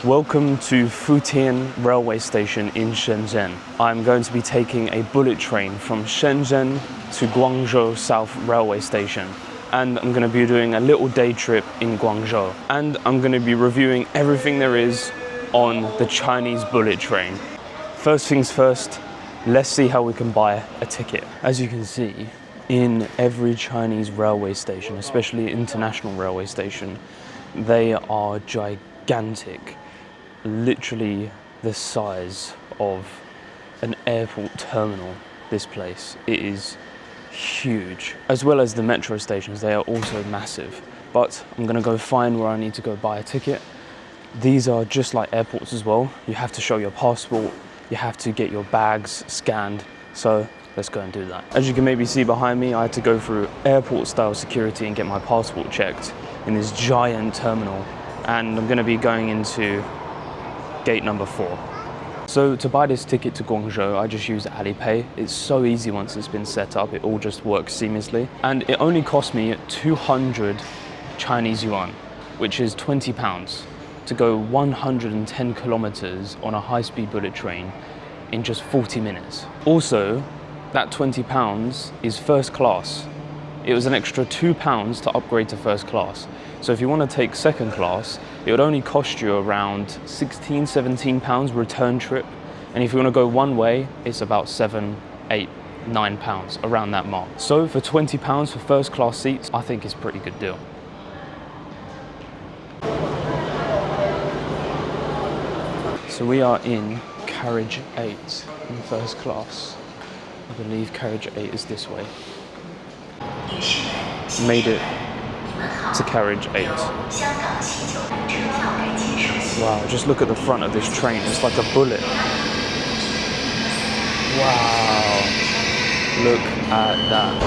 Welcome to Futian railway station in Shenzhen. I'm going to be taking a bullet train from Shenzhen to Guangzhou South railway station. And I'm going to be doing a little day trip in Guangzhou. And I'm going to be reviewing everything there is on the Chinese bullet train. First things first, let's see how we can buy a ticket. As you can see, in every Chinese railway station, especially international railway station, they are gigantic. Literally the size of an airport terminal, this place. It is huge. As well as the metro stations, they are also massive. But I'm gonna go find where I need to go buy a ticket. These are just like airports as well. You have to show your passport, you have to get your bags scanned. So let's go and do that. As you can maybe see behind me, I had to go through airport style security and get my passport checked in this giant terminal. And I'm gonna be going into gate number 4. So to buy this ticket to Guangzhou, I just use Alipay. It's so easy once it's been set up, it all just works seamlessly. And it only cost me 200 Chinese yuan, which is 20 pounds, to go 110 kilometers on a high-speed bullet train in just 40 minutes. Also, that 20 pounds is first class. It was an extra 2 pounds to upgrade to first class. So if you want to take second class, it would only cost you around 16, 17 pounds return trip. And if you want to go one way, it's about 7, 8, 9 pounds, around that mark. So for 20 pounds for first class seats, I think it's a pretty good deal. So we are in carriage 8 in first class. I believe carriage 8 is this way. Made it to carriage 8. Wow, just look at the front of this train, it's like a bullet. Wow, look at that.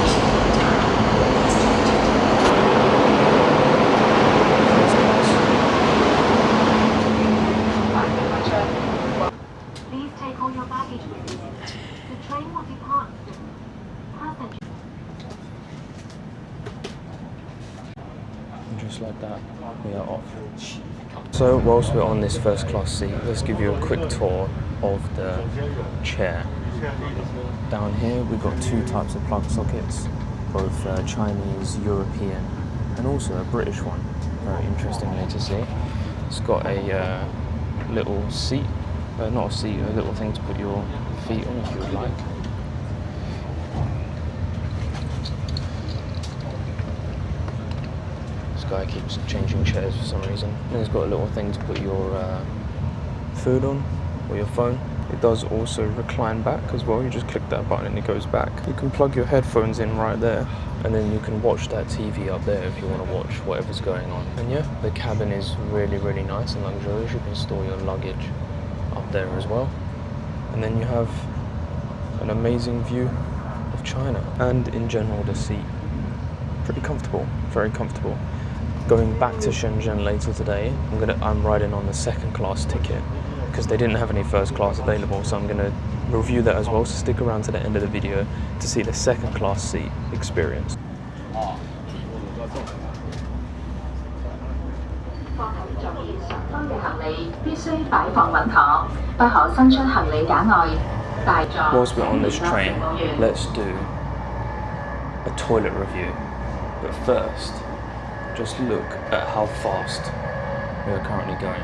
Please take all your baggage with you. The train will depart. Passenger. Just like that, we are off. So whilst we're on this first class seat, let's give you a quick tour of the chair. Down here we've got 2 types of plug sockets, both Chinese, European, and also a British one, very interestingly to see. It's got a little seat, not a seat, a little thing to put your feet on if you would like. Guy keeps changing chairs for some reason. And it's got a little thing to put your food on or your phone. It does also recline back as well. You just click that button and it goes back. You can plug your headphones in right there, and then you can watch that TV up there if you want to watch whatever's going on. And yeah, the cabin is really, really nice and luxurious. You can store your luggage up there as well. And then you have an amazing view of China. And in general, the seat, pretty comfortable, very comfortable. Going back to Shenzhen later today, I'm riding on the second class ticket because they didn't have any first class available, so I'm going to review that as well, so stick around to the end of the video to see the second class seat experience. Whilst we're on this train, let's do a toilet review, but first, just look at how fast we are currently going.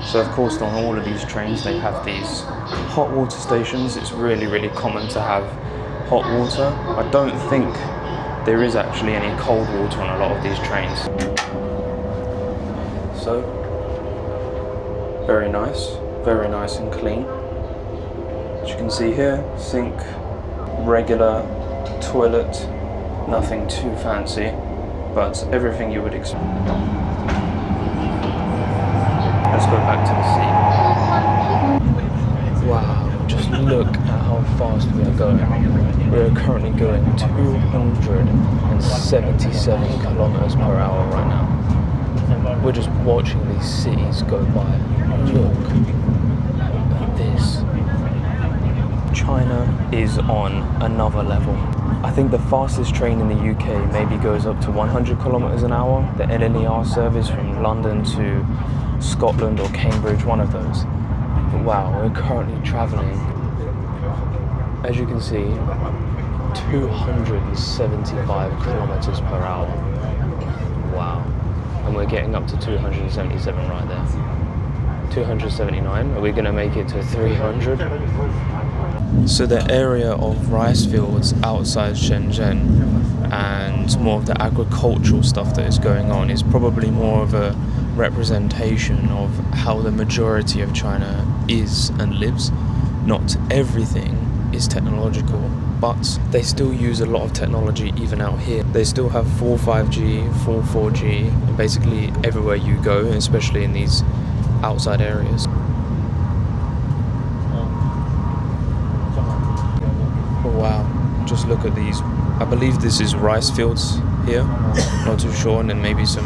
So of course on all of these trains they have these hot water stations. It's really, really common to have hot water. I don't think there is actually any cold water on a lot of these trains. So, very nice and clean. As you can see here, sink, regular toilet, nothing too fancy, but everything you would expect. Let's go back to the seat. Wow, just look at how fast we are going. We are currently going 277 kilometers per hour right now. We're just watching these cities go by. Look at this. China is on another level. I think the fastest train in the UK maybe goes up to 100 kilometers an hour. The NNER service from London to Scotland or Cambridge, one of those. But wow, we're currently traveling, as you can see, 275 kilometers per hour. Wow. And we're getting up to 277 right there. 279. Are we going to make it to 300? So the area of rice fields outside Shenzhen and more of the agricultural stuff that is going on is probably more of a representation of how the majority of China is and lives. Not everything is technological, but they still use a lot of technology even out here. They still have full 5G, full 4G, and basically everywhere you go, especially in these outside areas. Oh, wow, just look at these. I believe this is rice fields here, not too sure, and then maybe some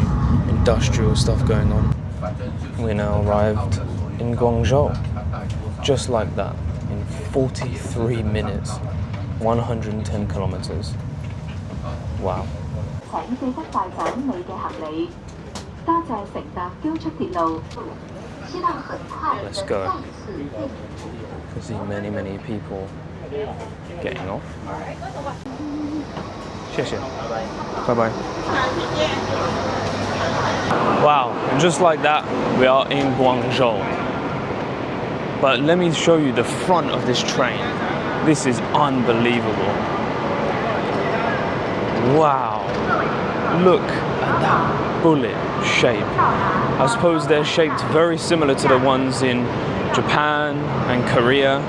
industrial stuff going on. We now arrived in Guangzhou, just like that, in 43 minutes, 110 kilometers. Wow. Let's go. You can see many people getting off. 谢谢. Bye-bye. Wow, and just like that, we are in Guangzhou. But let me show you the front of this train. This is unbelievable. Wow, look at that bullet shape. I suppose they're shaped very similar to the ones in Japan and Korea.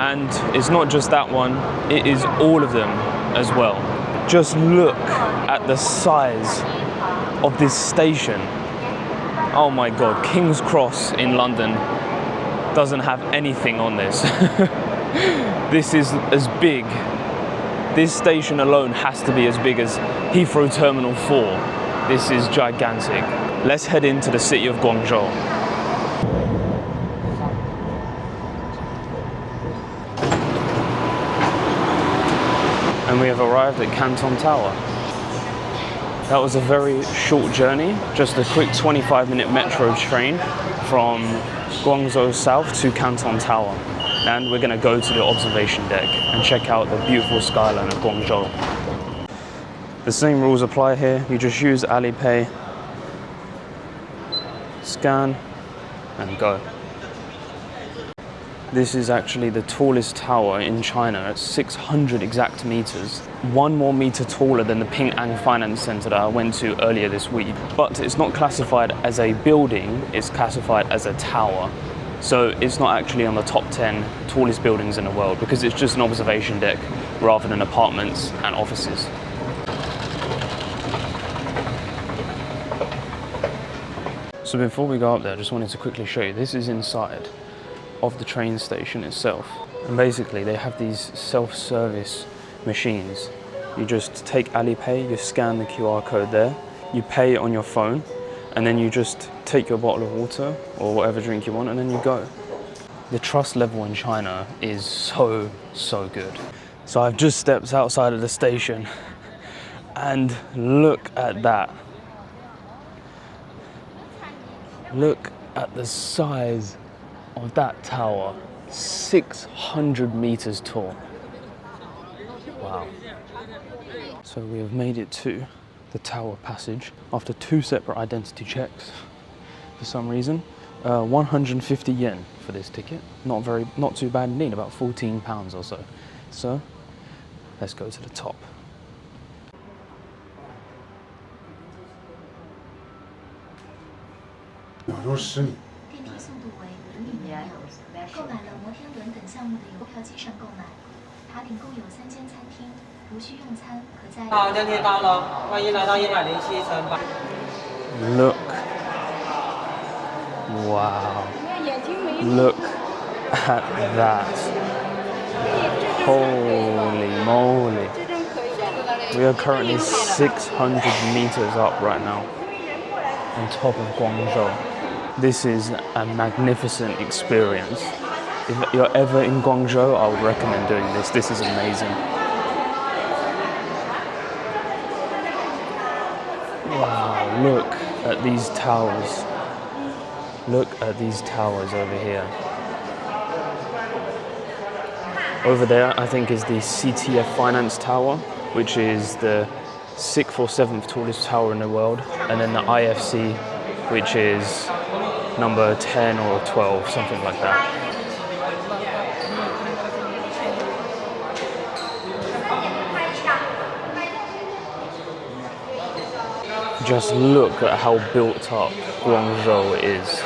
And it's not just that one, it is all of them as well. Just look at the size of this station. Oh my God, King's Cross in London doesn't have anything on this. This is as big. This station alone has to be as big as Heathrow Terminal 4. This is gigantic. Let's head into the city of Guangzhou. And we have arrived at Canton Tower. That was a very short journey, just a quick 25-minute metro train from Guangzhou South to Canton Tower. And we're going to go to the observation deck and check out the beautiful skyline of Guangzhou. The same rules apply here. You just use Alipay, scan, and go. This is actually the tallest tower in China at 600 exact meters. One more meter taller than the Ping An Finance Center that I went to earlier this week. But it's not classified as a building, it's classified as a tower. So it's not actually on the top 10 tallest buildings in the world because it's just an observation deck rather than apartments and offices. So before we go up there, I just wanted to quickly show you, this is inside of the train station itself. And basically they have these self-service machines. You just take Alipay, you scan the QR code there, you pay on your phone, and then you just take your bottle of water or whatever drink you want and then you go. The trust level in China is so good. So I've just stepped outside of the station and look at that. Look at the size of that tower, 600 meters tall. Wow. So we have made it to the tower passage after 2 separate identity checks for some reason. 150 yen for this ticket. Not too bad indeed, about 14 pounds or so. So let's go to the top. Look. Wow. Look at that. Holy moly. We are currently 600 meters up right now on top of Guangzhou. This is a magnificent experience. If you're ever in Guangzhou, I would recommend doing this. This is amazing. Wow, look at these towers. Look at these towers over here. Over there, I think, is the CTF Finance Tower, which is the 6th or 7th tallest tower in the world. And then the IFC, which is number 10 or 12, something like that. Just look at how built up Guangzhou is.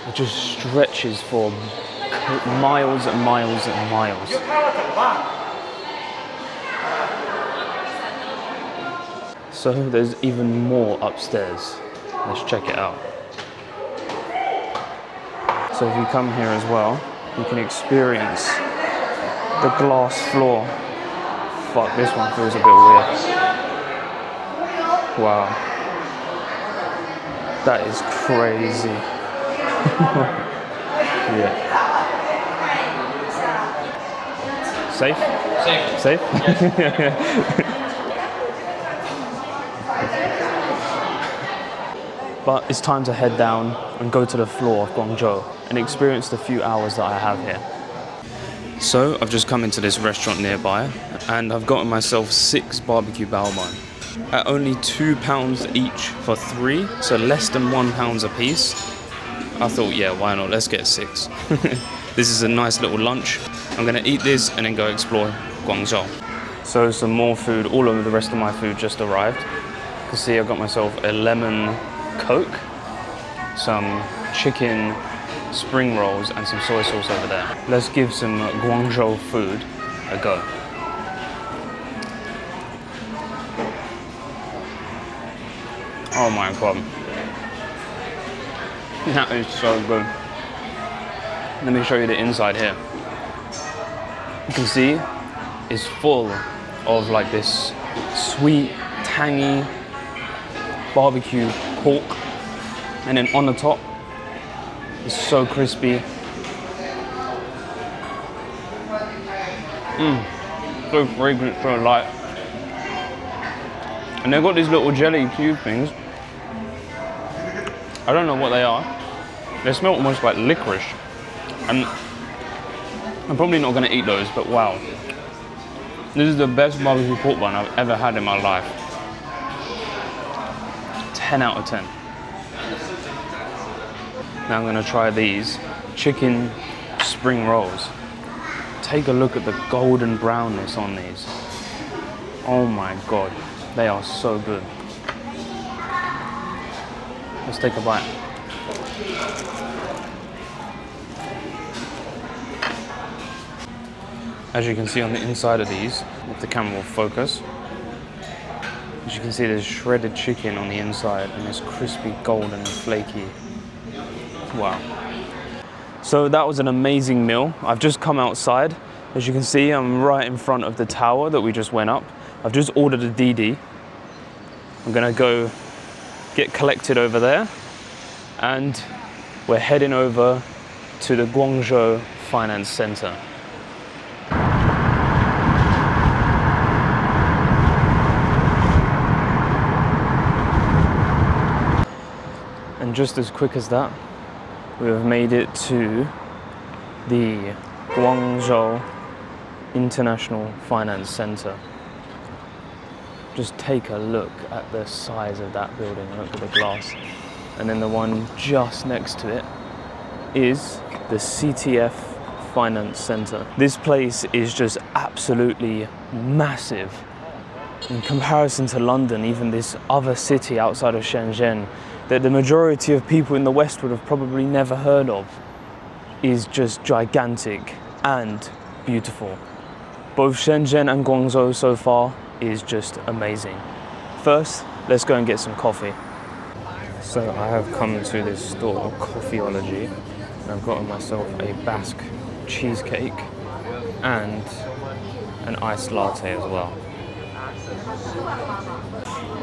It just stretches for miles and miles and miles. So there's even more upstairs. Let's check it out. So if you come here as well, you can experience the glass floor. Fuck, this one feels a bit weird. Wow. That is crazy. Yeah. Safe? Safe. Safe? But it's time to head down and go to the floor of Guangzhou and experience the few hours that I have here. So I've just come into this restaurant nearby and I've gotten myself 6 barbecue bao bun at only £2 each for 3, so less than £1 a piece. I thought, yeah, why not? Let's get 6. This is a nice little lunch. I'm gonna eat this and then go explore Guangzhou. So some more food, all of the rest of my food just arrived. You can see I got myself a lemon Coke, some chicken spring rolls and some soy sauce over there. Let's give some Guangzhou food a go. Oh my god. That is so good. Let me show you the inside here. You can see it's full of like this sweet, tangy barbecue pork, and then on the top it's so crispy. So fragrant, so light. And they've got these little jelly cube things. I don't know what they are. They smell almost like licorice. And I'm probably not going to eat those, but wow. This is the best barbecue pork bun I've ever had in my life. 10 out of 10. Now I'm going to try these chicken spring rolls. Take a look at the golden brownness on these. Oh my god, they are so good. Let's take a bite. As you can see on the inside of these, if the camera will focus, as you can see there's shredded chicken on the inside and it's crispy, golden and flaky. Wow. So that was an amazing meal. I've just come outside. As you can see, I'm right in front of the tower that we just went up. I've just ordered a DD. I'm gonna go get collected over there and we're heading over to the Guangzhou Finance Center. And just as quick as that, we have made it to the Guangzhou International Finance Center. Just take a look at the size of that building, look at the glass. And then the one just next to it is the CTF Finance Center. This place is just absolutely massive. In comparison to London, even this other city outside of Shenzhen, that the majority of people in the West would have probably never heard of, is just gigantic and beautiful. Both Shenzhen and Guangzhou so far is just amazing. First, let's go and get some coffee. So I have come to this store, Coffeeology, and I've gotten myself a Basque cheesecake and an iced latte as well.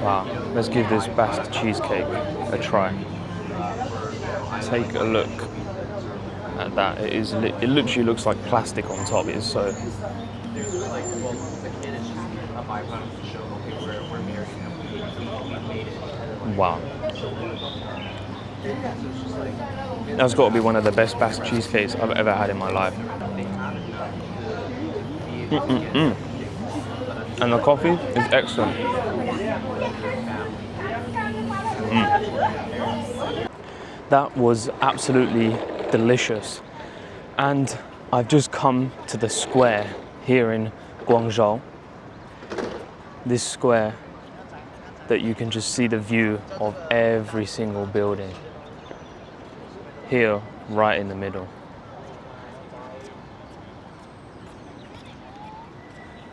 Wow, let's give this Basque cheesecake a try. Take a look at that. It literally looks like plastic on top. It is so. Wow. That's got to be one of the best Basque cheesecakes I've ever had in my life. And the coffee is excellent. That was absolutely delicious. And I've just come to the square here in Guangzhou. This square that you can just see the view of every single building. Here, right in the middle.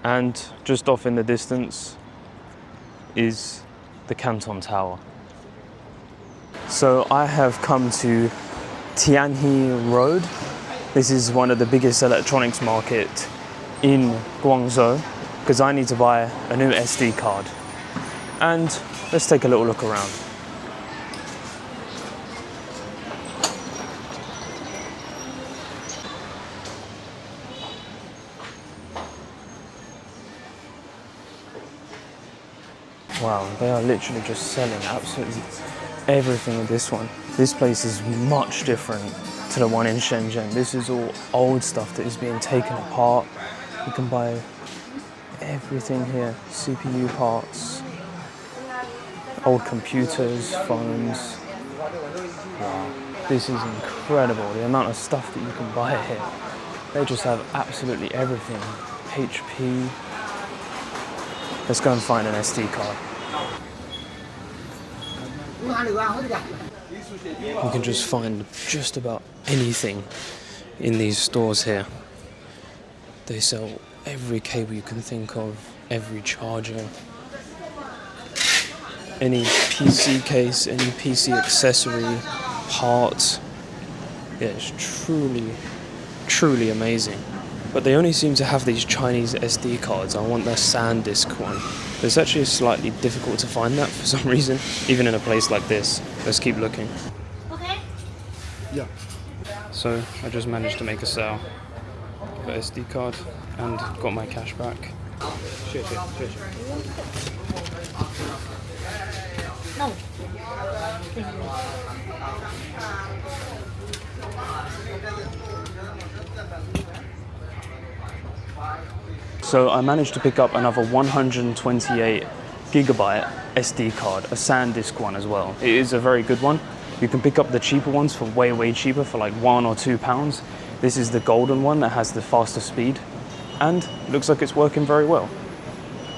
And just off in the distance is the Canton Tower. So I have come to Tianhe Road. This is one of the biggest electronics market in Guangzhou because I need to buy a new SD card. And let's take a little look around. Wow, they are literally just selling absolutely everything in this one. This place is much different to the one in Shenzhen. This is all old stuff that is being taken apart. You can buy everything here. CPU parts, old computers, phones. Wow, this is incredible, the amount of stuff that you can buy here. They just have absolutely everything. HP. Let's go and find an SD card. You can just find just about anything in these stores here. They sell every cable you can think of, every charger, any PC case, any PC accessory, parts. Yeah, it's truly amazing. But they only seem to have these Chinese SD cards. I want the SanDisk one. But it's actually slightly difficult to find that for some reason, even in a place like this. Let's keep looking. Okay. Yeah. So I just managed to make a sale for SD card and got my cash back. No. So I managed to pick up another 128 gigabyte SD card, a SanDisk one as well. It is a very good one. You can pick up the cheaper ones for way cheaper, for like £1 or £2. This is the golden one that has the faster speed and it looks like it's working very well.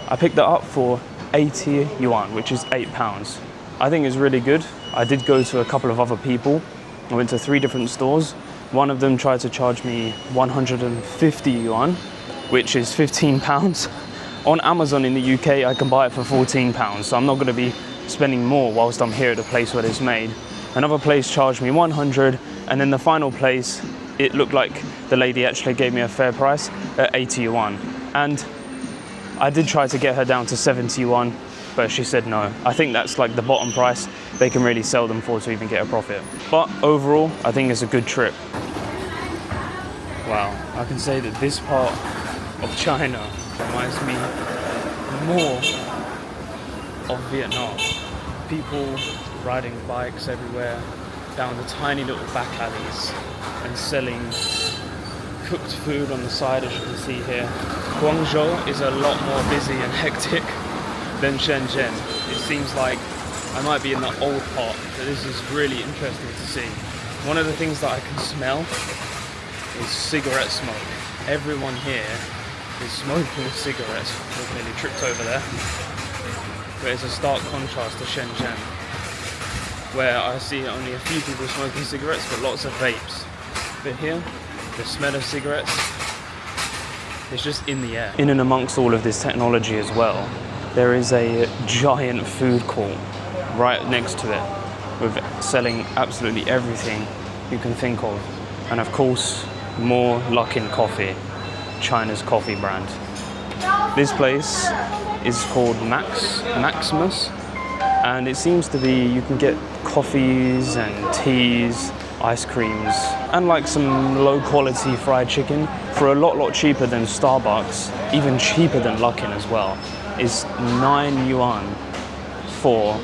I picked that up for 80 yuan, which is £8. I think it's really good. I did go to a couple of other people. I went to 3 different stores. One of them tried to charge me 150 yuan, which is £15. On Amazon in the UK, I can buy it for £14, so I'm not going to be spending more whilst I'm here at the place where it's made. Another place charged me 100, and then the final place, it looked like the lady actually gave me a fair price at 80 yuan. And I did try to get her down to 70 yuan, but she said no. I think that's like the bottom price they can really sell them for to even get a profit. But overall, I think it's a good trip. Wow, I can say that this part of China reminds me more of Vietnam. People riding bikes everywhere down the tiny little back alleys and selling cooked food on the side, as you can see here. Guangzhou is a lot more busy and hectic than Shenzhen. It seems like I might be in the old part, but this is really interesting to see. One of the things that I can smell is cigarette smoke. Everyone here is smoking cigarettes. I've nearly tripped over there. But it's a stark contrast to Shenzhen, where I see only a few people smoking cigarettes, but lots of vapes. But here, the smell of cigarettes is just in the air. In and amongst all of this technology as well, there is a giant food court right next to it, with selling absolutely everything you can think of. And of course, more Luckin coffee, China's coffee brand. This place is called Maximus, and it seems to be, you can get coffees and teas, ice creams, and like some low quality fried chicken for a lot cheaper than Starbucks, even cheaper than Luckin as well. Is 9 yuan for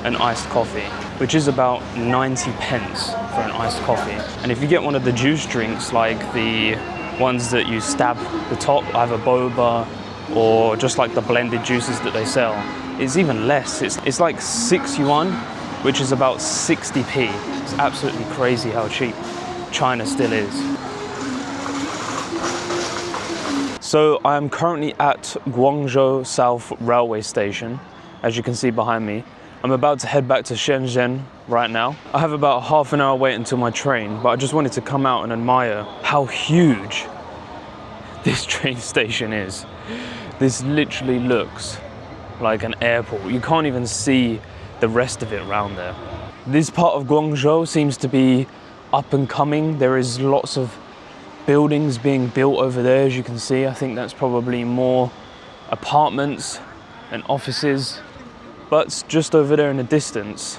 an iced coffee, which is about 90 pence for an iced coffee. And if you get one of the juice drinks, like the ones that you stab the top, either boba or just like the blended juices that they sell, it's even less. It's like 6 yuan, which is about 60p. It's absolutely crazy how cheap China still is. So I am currently at Guangzhou South Railway Station, as you can see behind me. I'm about to head back to Shenzhen right now. I have about half an hour wait until my train, but I just wanted to come out and admire how huge this train station is. This literally looks like an airport. You can't even see the rest of it around there. This part of Guangzhou seems to be up and coming. There is lots of buildings being built over there, as you can see. I think that's probably more apartments and offices. But just over there in the distance,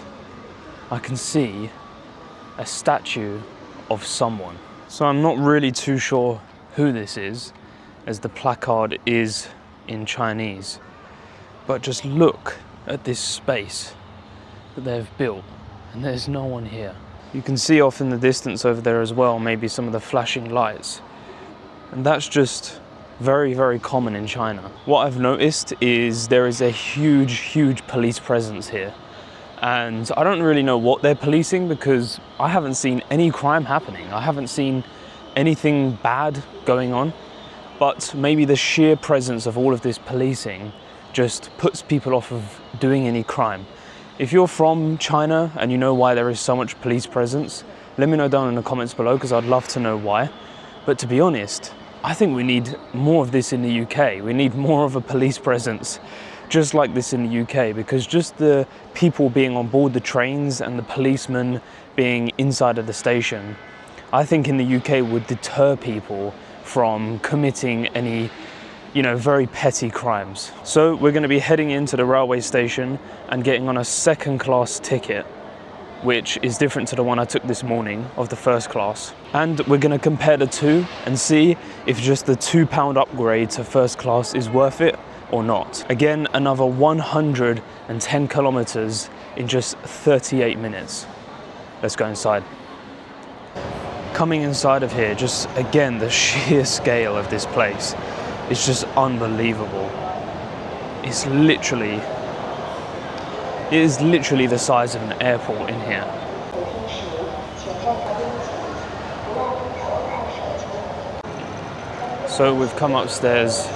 I can see a statue of someone. So I'm not really too sure who this is, as the placard is in Chinese. But just look at this space that they've built, and there's no one here. You can see off in the distance over there as well, maybe some of the flashing lights. And that's just very, very common in China. What I've noticed is there is a huge police presence here. And I don't really know what they're policing, because I haven't seen any crime happening. I haven't seen anything bad going on. But maybe the sheer presence of all of this policing just puts people off of doing any crime. If you're from China and you know why there is so much police presence, let me know down in the comments below, because I'd love to know why. But to be honest, I think we need more of this in the UK. We need more of a police presence just like this in the UK, because just the people being on board the trains and the policemen being inside of the station, I think in the UK would deter people from committing any, very petty crimes. So we're going to be heading into the railway station and getting on a second class ticket, which is different to the one I took this morning of the first class. And we're going to compare the two and see if just the £2 upgrade to first class is worth it or not. Again, another 110 kilometers in just 38 minutes. Let's go inside. Coming inside of here, just again, the sheer scale of this place is just unbelievable. It is literally the size of an airport in here. So we've come upstairs,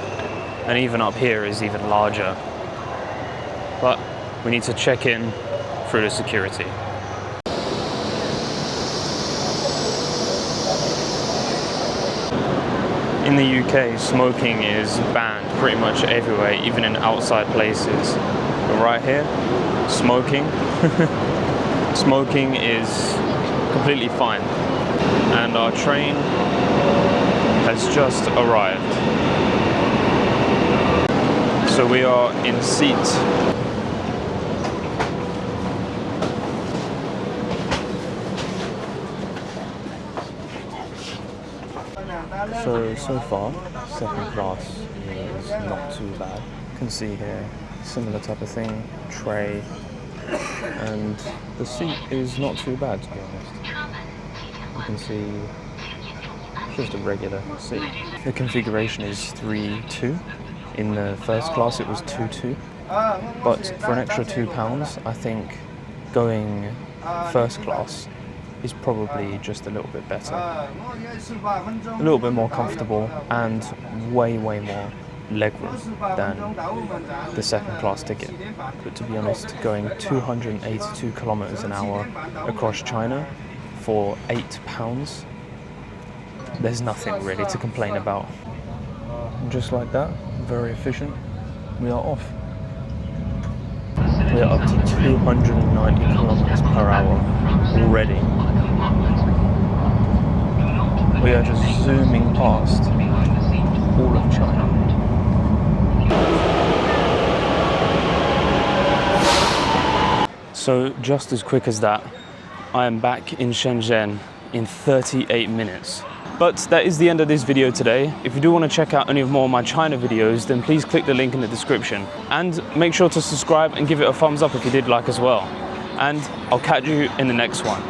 and even up here is even larger. But we need to check in through the security. In the UK, smoking is banned pretty much everywhere, even in outside places. But right here, smoking is completely fine. And our train has just arrived. So we are in seat So far, second class is not too bad. You can see here, similar type of thing, tray, and the seat is not too bad, to be honest. You can see just a regular seat. The configuration is 3-2. In the first class it was 2-2. But for an extra £2, I think going first class is probably just a little bit better. A little bit more comfortable and way more legroom than the second class ticket. But to be honest, going 282 kilometers an hour across China for £8, there's nothing really to complain about. And just like that, very efficient, we are off. We are up to 290 kilometers per hour already. We are just zooming past all of China. So just as quick as that, I am back in Shenzhen in 38 minutes. But that is the end of this video today. If you do want to check out any more of my China videos, then please click the link in the description. And make sure to subscribe and give it a thumbs up if you did like as well. And I'll catch you in the next one.